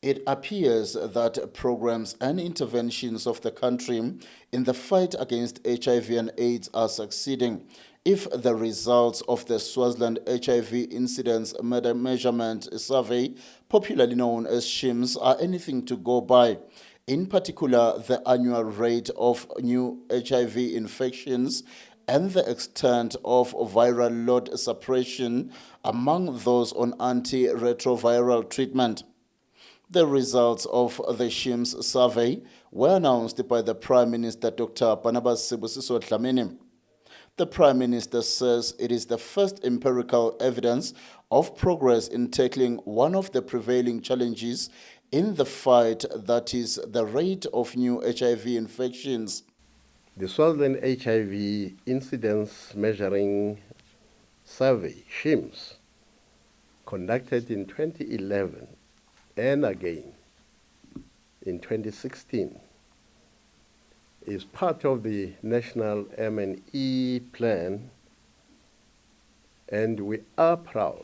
It appears that programs and interventions of the country in the fight against HIV and AIDS are succeeding if the results of the Swaziland HIV Incidence Measurement Survey, popularly known as SHIMS, are anything to go by. In particular, the annual rate of new HIV infections and the extent of viral load suppression among those on anti-retroviral treatment. The results of the SHIMS survey were announced by the Prime Minister Dr. Barnabas Sibusiso Dlamini. The Prime Minister says it is the first empirical evidence of progress in tackling one of the prevailing challenges in the fight, that is, the rate of new HIV infections. The Swaziland HIV Incidence Measuring Survey, SHIMS, conducted in 2011 and again in 2016, is part of the National M&E plan, and we are proud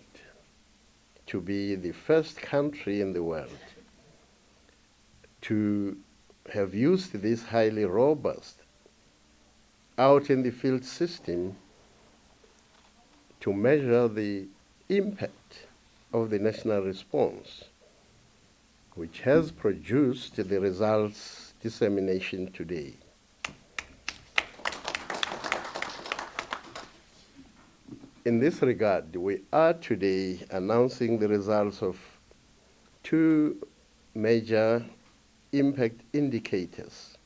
to be the first country in the world to have used this highly robust out-in-the-field system to measure the impact of the national response, which has produced the results dissemination today. In this regard, we are today announcing the results of two major impact indicators: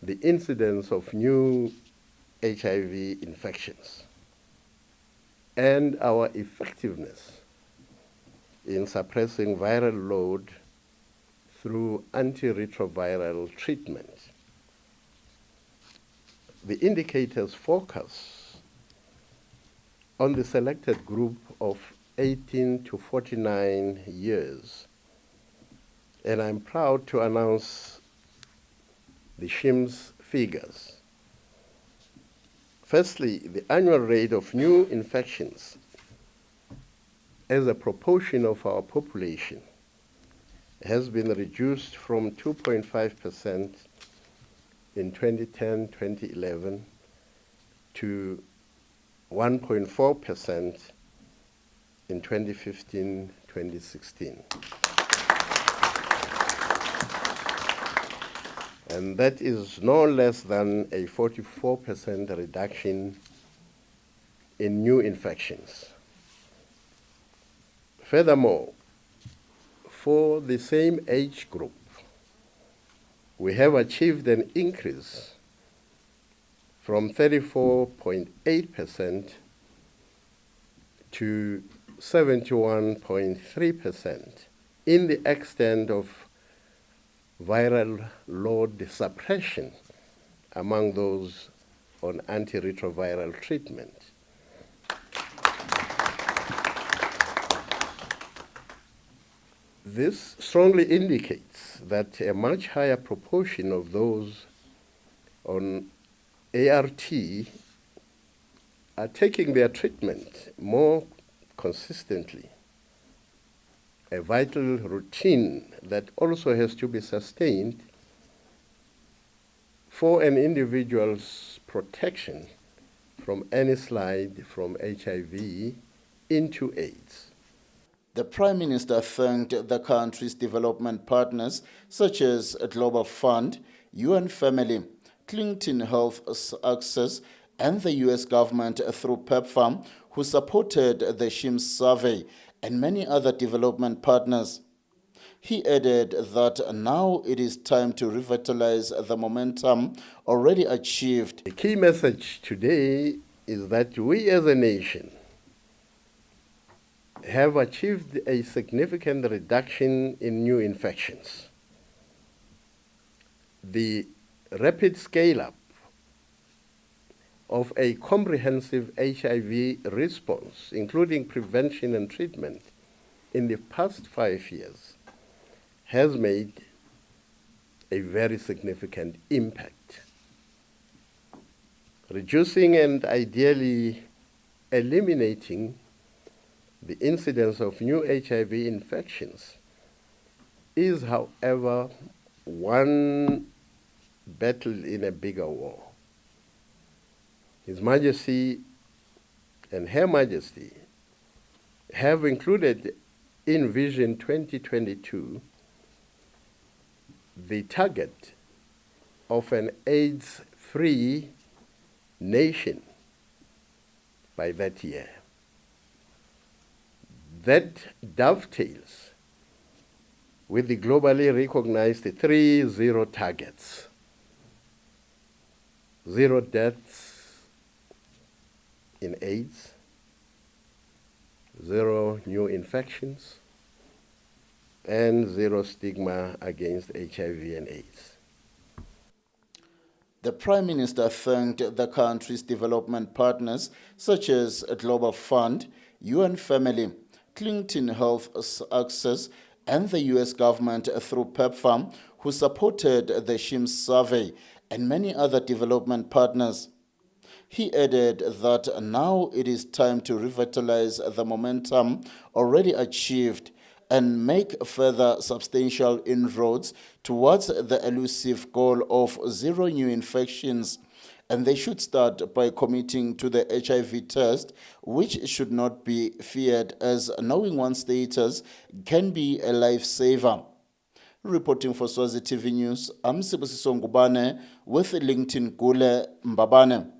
the incidence of new HIV infections and our effectiveness in suppressing viral load through antiretroviral treatment. The indicators focus on the selected group of 18 to 49 years, and I'm proud to announce the SHIMS figures. Firstly, the annual rate of new infections as a proportion of our population has been reduced from 2.5% in 2010-2011 to 1.4% in 2015-2016. And that is no less than a 44% reduction in new infections. Furthermore, for the same age group, we have achieved an increase from 34.8% to 71.3% in the extent of viral load suppression among those on antiretroviral treatment. This strongly indicates that a much higher proportion of those on ART are taking their treatment more consistently, a vital routine that also has to be sustained for an individual's protection from any slide from HIV into AIDS. The Prime Minister thanked the country's development partners such as Global Fund, UN Family, Clinton Health Access, and the U.S. government through PEPFAR, who supported the SHIMS survey, and many other development partners. He added that now it is time to revitalize the momentum already achieved. The key message today is that we as a nation have achieved a significant reduction in new infections. The rapid scale-up of a comprehensive HIV response, including prevention and treatment, in the past 5 years has made a very significant impact. Reducing and ideally eliminating the incidence of new HIV infections is, however, one battle in a bigger war. His Majesty and Her Majesty have included in Vision 2022 the target of an AIDS-free nation by that year. That dovetails with the globally recognized 3 zero targets: 0 deaths in AIDS, 0 new infections, and 0 stigma against HIV and AIDS. The Prime Minister thanked the country's development partners such as Global Fund, UN Family, Clinton Health Access, and the US government through PEPFAR, who supported the SHIMS survey, and many other development partners. He added that now it is time to revitalize the momentum already achieved and make further substantial inroads towards the elusive goal of 0 new infections. And they should start by committing to the HIV test, which should not be feared, as knowing one's status can be a lifesaver. Reporting for Swazi TV News, I'm Sibusiso Ngubane with LinkedIn Gule Mbabane.